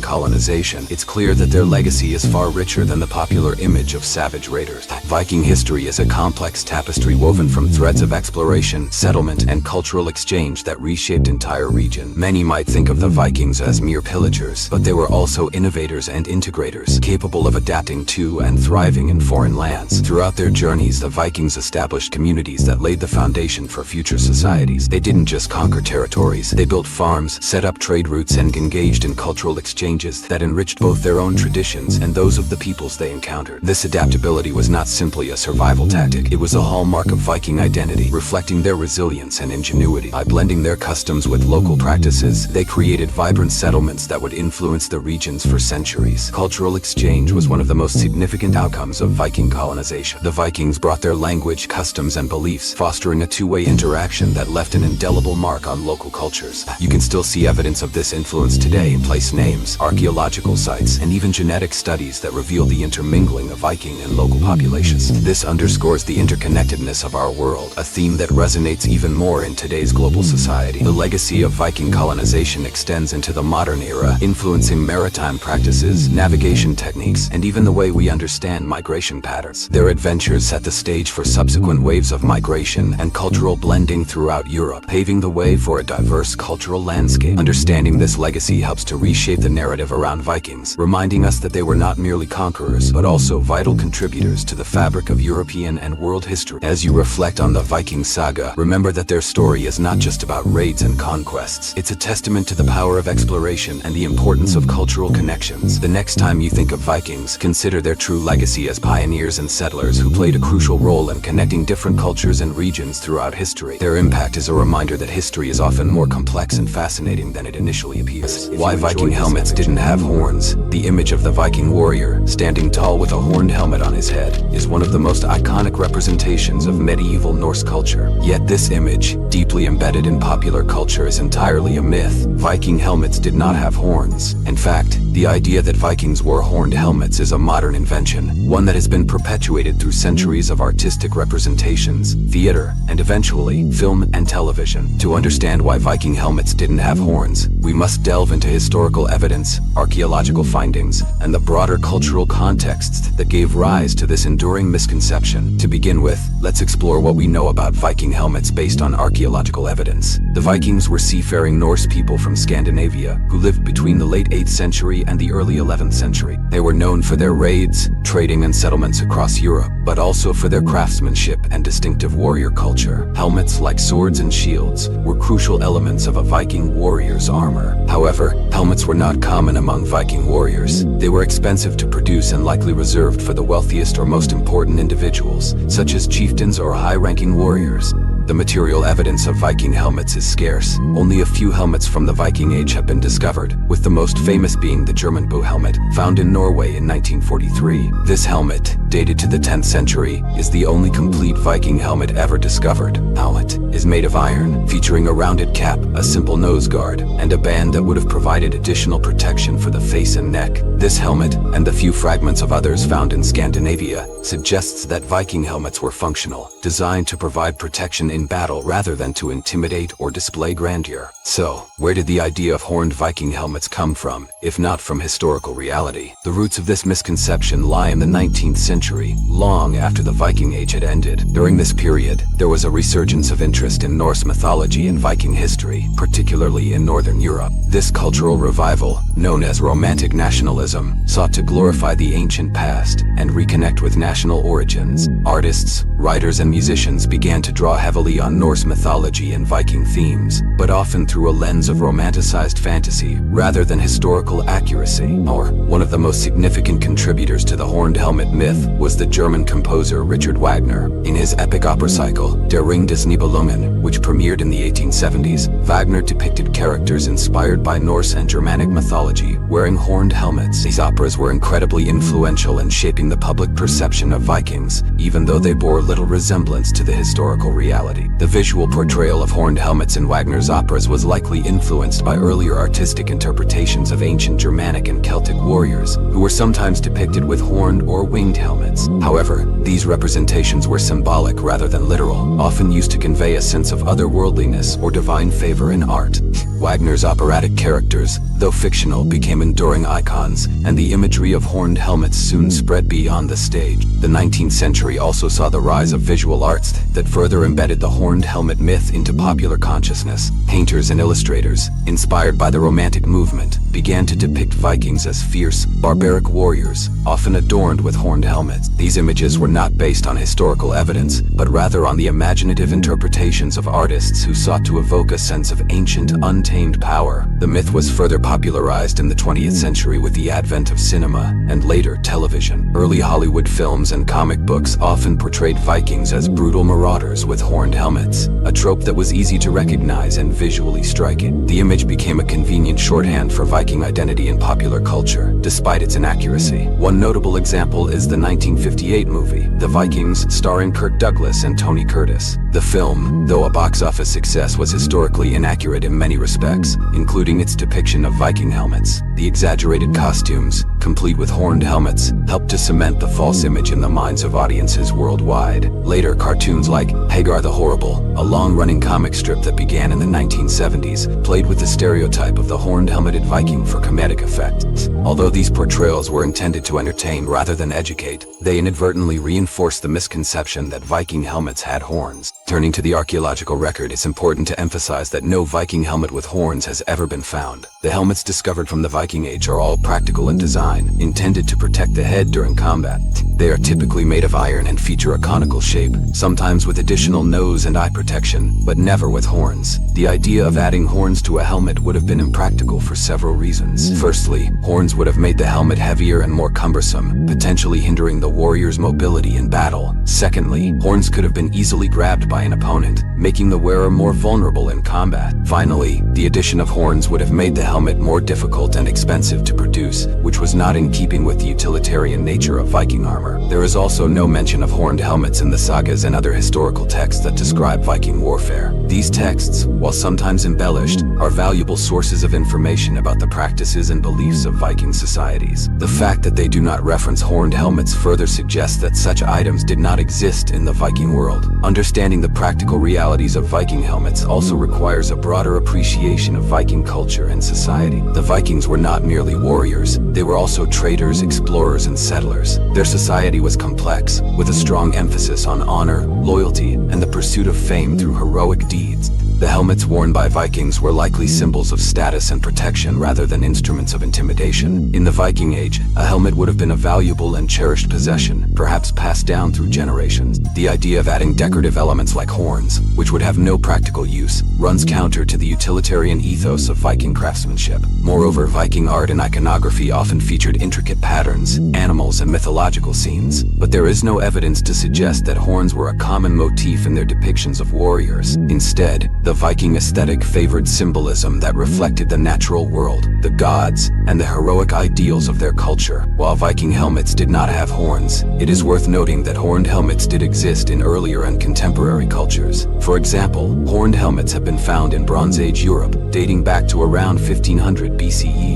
colonization, it's clear that their legacy is far richer than the popular image of savage raiders. Viking history is a complex tapestry woven from threads of exploration, settlement, and cultural exchange that reshaped entire regions. Many might think of the Vikings as mere pillagers, but they were also innovators and integrators, capable of adapting to and thriving thriving in foreign lands. Throughout their journeys, the Vikings established communities that laid the foundation for future societies. They didn't just conquer territories, they built farms, set up trade routes, and engaged in cultural exchanges that enriched both their own traditions and those of the peoples they encountered. This adaptability was not simply a survival tactic, it was a hallmark of Viking identity, reflecting their resilience and ingenuity. By blending their customs with local practices, they created vibrant settlements that would influence the regions for centuries. Cultural exchange was one of the most significant outcomes of Viking colonization. The Vikings brought their language, customs, and beliefs, fostering a two-way interaction that left an indelible mark on local cultures. You can still see evidence of this influence today in place names, archaeological sites, and even genetic studies that reveal the intermingling of Viking and local populations. This underscores the interconnectedness of our world, a theme that resonates even more in today's global society. The legacy of Viking colonization extends into the modern era, influencing maritime practices, navigation techniques, and even the way we understand migration patterns. Their adventures set the stage for subsequent waves of migration and cultural blending throughout Europe, paving the way for a diverse cultural landscape. Understanding this legacy helps to reshape the narrative around Vikings, reminding us that they were not merely conquerors, but also vital contributors to the fabric of European and world history. As you reflect on the Viking saga, remember that their story is not just about raids and conquests. It's a testament to the power of exploration and the importance of cultural connections. The next time you think of Vikings, consider their true legacy as pioneers and settlers who played a crucial role in connecting different cultures and regions throughout history. Their impact is a reminder that history is often more complex and fascinating than it initially appears. Why Viking helmets didn't have horns. The image of the Viking warrior, standing tall with a horned helmet on his head, is one of the most iconic representations of medieval Norse culture. Yet this image, deeply embedded in popular culture, is entirely a myth. Viking helmets did not have horns. In fact, the idea that Vikings wore horned helmets is a modern invention, one that has been perpetuated through centuries of artistic representations, theater, and eventually, film and television. To understand why Viking helmets didn't have horns, we must delve into historical evidence, archaeological findings, and the broader cultural contexts that gave rise to this enduring misconception. To begin with, let's explore what we know about Viking helmets based on archaeological evidence. The Vikings were seafaring Norse people from Scandinavia who lived between the late 8th century and the early 11th century. They were known for their raids, trading, and settlements across Europe, but also for their craftsmanship and distinctive warrior culture. Helmets, like swords and shields, were crucial elements of a Viking warrior's armor. However, helmets were not common among Viking warriors. They were expensive to produce and likely reserved for the wealthiest or most important individuals, such as chieftains or high-ranking warriors. The material evidence of Viking helmets is scarce. Only a few helmets from the Viking Age have been discovered, with the most famous being the German bow helmet, found in Norway in 1943. This helmet, dated to the 10th century, is the only complete Viking helmet ever discovered. Helmet is made of iron, featuring a rounded cap, a simple nose guard, and a band that would have provided additional protection for the face and neck. This helmet, and the few fragments of others found in Scandinavia, suggests that Viking helmets were functional, designed to provide protection in battle rather than to intimidate or display grandeur. So, where did the idea of horned Viking helmets come from, if not from historical reality? The roots of this misconception lie in the 19th century, long after the Viking Age had ended. During this period, there was a resurgence of interest in Norse mythology and Viking history, particularly in Northern Europe. This cultural revival, known as Romantic nationalism, sought to glorify the ancient past and reconnect with national origins. Artists, writers, and musicians began to draw heavily on Norse mythology and Viking themes, but often through a lens of romanticized fantasy rather than historical accuracy. One of the most significant contributors to the horned helmet myth was the German composer Richard Wagner. In his epic opera cycle, Der Ring des Nibelungen, which premiered in the 1870s, Wagner depicted characters inspired by Norse and Germanic mythology wearing horned helmets. These operas were incredibly influential in shaping the public perception of Vikings, even though they bore little resemblance to the historical reality. The visual portrayal of horned helmets in Wagner's operas was likely influenced by earlier artistic interpretations of ancient Germanic and Celtic warriors, who were sometimes depicted with horned or winged helmets. However, these representations were symbolic rather than literal, often used to convey a sense of otherworldliness or divine favor in art. Wagner's operatic characters, though fictional, became enduring icons, and the imagery of horned helmets soon spread beyond the stage. The 19th century also saw the rise of visual arts that further embedded the horned helmet myth into popular consciousness. Painters and illustrators, inspired by the Romantic movement, began to depict Vikings as fierce, barbaric warriors, often adorned with horned helmets. These images were not based on historical evidence, but rather on the imaginative interpretations of artists who sought to evoke a sense of ancient, untamed power. The myth was further popularized in the 20th century with the advent of cinema, and later television. Early Hollywood films and comic books often portrayed Vikings as brutal marauders with horned helmets, a trope that was easy to recognize and visually striking. The image became a convenient shorthand for Viking identity in popular culture, despite its inaccuracy. One notable example is the 1958 movie, The Vikings, starring Kirk Douglas and Tony Curtis. The film, though a box office success, was historically inaccurate in many respects, including its depiction of Viking helmets. The exaggerated costumes, complete with horned helmets, helped to cement the false image in the minds of audiences worldwide. Later, cartoons like Hagar the Horrible, a long-running comic strip that began in the 1970s, played with the stereotype of the horned-helmeted Viking for comedic effect. Although these portrayals were intended to entertain rather than educate, they inadvertently reinforced the misconception that Viking helmets had horns. Turning to the archaeological record, it's important to emphasize that no Viking helmet with horns has ever been found. The helmets discovered from the Viking Age are all practical in design, intended to protect the head during combat. They are typically made of iron and feature a conical shape, sometimes with additional nose and eye protection, but never with horns. The idea of adding horns to a helmet would have been impractical for several reasons. Firstly, horns would have made the helmet heavier and more cumbersome, potentially hindering the warrior's mobility in battle. Secondly, horns could have been easily grabbed by an opponent, making the wearer more vulnerable in combat. Finally, the addition of horns would have made the helmet more difficult and expensive to produce, which was not in keeping with the utilitarian nature of Viking armor. There is also no mention of horned helmets in the sagas and other historical texts that describe Viking warfare. These texts, while sometimes embellished, are valuable sources of information about the practices and beliefs of Viking societies. The fact that they do not reference horned helmets further suggests that such items did not exist in the Viking world. Understanding the practical realities of Viking helmets also requires a broader appreciation of Viking culture and society. The Vikings were not merely warriors, they were also traders, explorers, and settlers. Their society was complex, with a strong emphasis on honor, loyalty, and the pursuit of fame through heroic deeds. The helmets worn by Vikings were likely symbols of status and protection rather than instruments of intimidation. In the Viking Age, a helmet would have been a valuable and cherished possession, perhaps passed down through generations. The idea of adding decorative elements like horns, which would have no practical use, runs counter to the utilitarian ethos of Viking craftsmanship. Moreover, Viking art and iconography often featured intricate patterns, animals, and mythological scenes, but there is no evidence to suggest that horns were a common motif in their depictions of warriors. Instead, the Viking aesthetic favored symbolism that reflected the natural world, the gods, and the heroic ideals of their culture. While Viking helmets did not have horns, it is worth noting that horned helmets did exist in earlier and contemporary cultures. For example, horned helmets have been found in Bronze Age Europe, dating back to around 1500 BCE.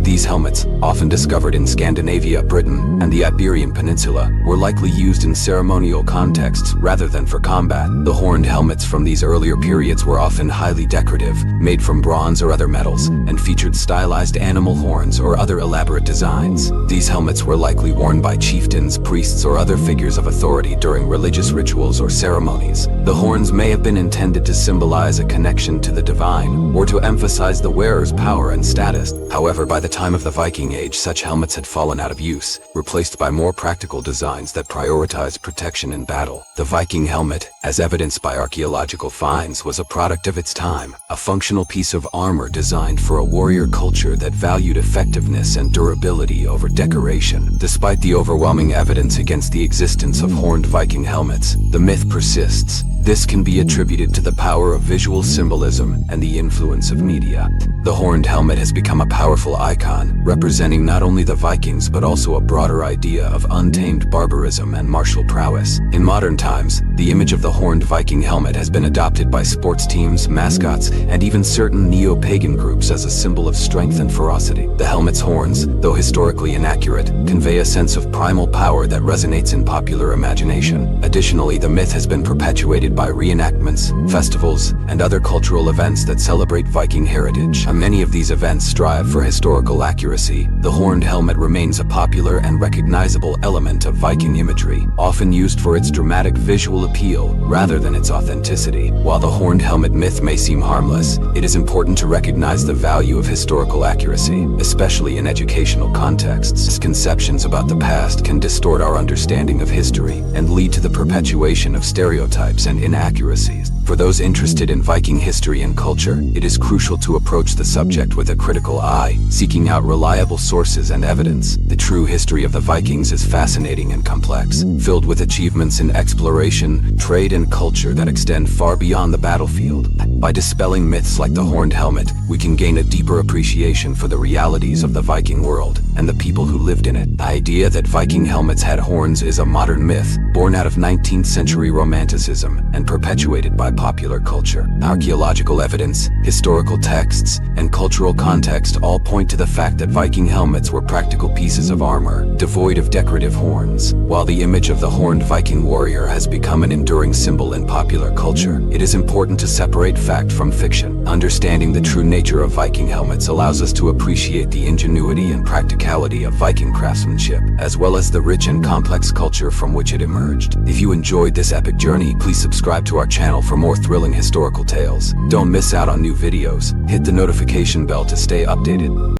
These helmets, often discovered in Scandinavia, Britain, and the Iberian Peninsula, were likely used in ceremonial contexts rather than for combat. The horned helmets from these earlier periods were often highly decorative, made from bronze or other metals, and featured stylized animal horns or other elaborate designs. These helmets were likely worn by chieftains, priests, or other figures of authority during religious rituals or ceremonies. The horns may have been intended to symbolize a connection to the divine, or to emphasize the wearer's power and status. However, by the time of the Viking Age, such helmets had fallen out of use, replaced by more practical designs that prioritized protection in battle. The Viking helmet, as evidenced by archaeological finds, was a product of its time, a functional piece of armor designed for a warrior culture that valued effectiveness and durability over decoration. Despite the overwhelming evidence against the existence of horned Viking helmets, the myth persists. This can be attributed to the power of visual symbolism and the influence of media. The horned helmet has become a powerful icon, representing not only the Vikings but also a broader idea of untamed barbarism and martial prowess. In modern times, the image of the horned Viking helmet has been adopted by sports teams, mascots, and even certain neo-pagan groups as a symbol of strength and ferocity. The helmet's horns, though historically inaccurate, convey a sense of primal power that resonates in popular imagination. Additionally, the myth has been perpetuated accompanied by reenactments, festivals, and other cultural events that celebrate Viking heritage. Many of these events strive for historical accuracy. The horned helmet remains a popular and recognizable element of Viking imagery, often used for its dramatic visual appeal rather than its authenticity. While the horned helmet myth may seem harmless, it is important to recognize the value of historical accuracy, especially in educational contexts. Misconceptions about the past can distort our understanding of history and lead to the perpetuation of stereotypes and inaccuracies. For those interested in Viking history and culture, it is crucial to approach the subject with a critical eye, seeking out reliable sources and evidence. The true history of the Vikings is fascinating and complex, filled with achievements in exploration, trade, and culture that extend far beyond the battlefield. By dispelling myths like the horned helmet, we can gain a deeper appreciation for the realities of the Viking world and the people who lived in it. The idea that Viking helmets had horns is a modern myth, born out of 19th century romanticism and perpetuated by popular culture. Archaeological evidence, historical texts, and cultural context all point to the fact that Viking helmets were practical pieces of armor, devoid of decorative horns. While the image of the horned Viking warrior has become an enduring symbol in popular culture, it is important to separate fact from fiction. Understanding the true nature of Viking helmets allows us to appreciate the ingenuity and practicality of Viking craftsmanship, as well as the rich and complex culture from which it emerged. If you enjoyed this epic journey, please subscribe to our channel for more thrilling historical tales. Don't miss out on new videos. Hit the notification bell to stay updated.